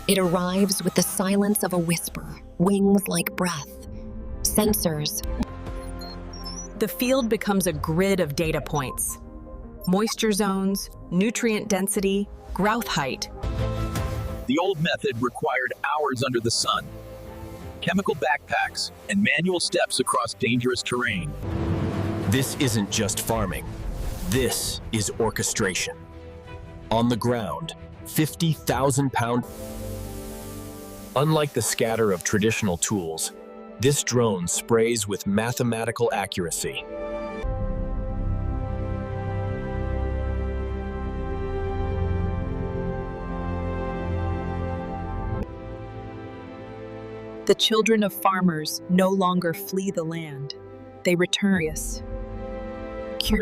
It arrives with the silence of a whisper, wings like breath, sensors. The field becomes a grid of data points: moisture zones, nutrient density, growth height. The old method required hours under the sun, chemical backpacks, and manual steps across dangerous terrain. This isn't just farming. This is orchestration. On the ground, 50,000-pound. Unlike the scatter of traditional tools, this drone sprays with mathematical accuracy. The children of farmers no longer flee the land. They return.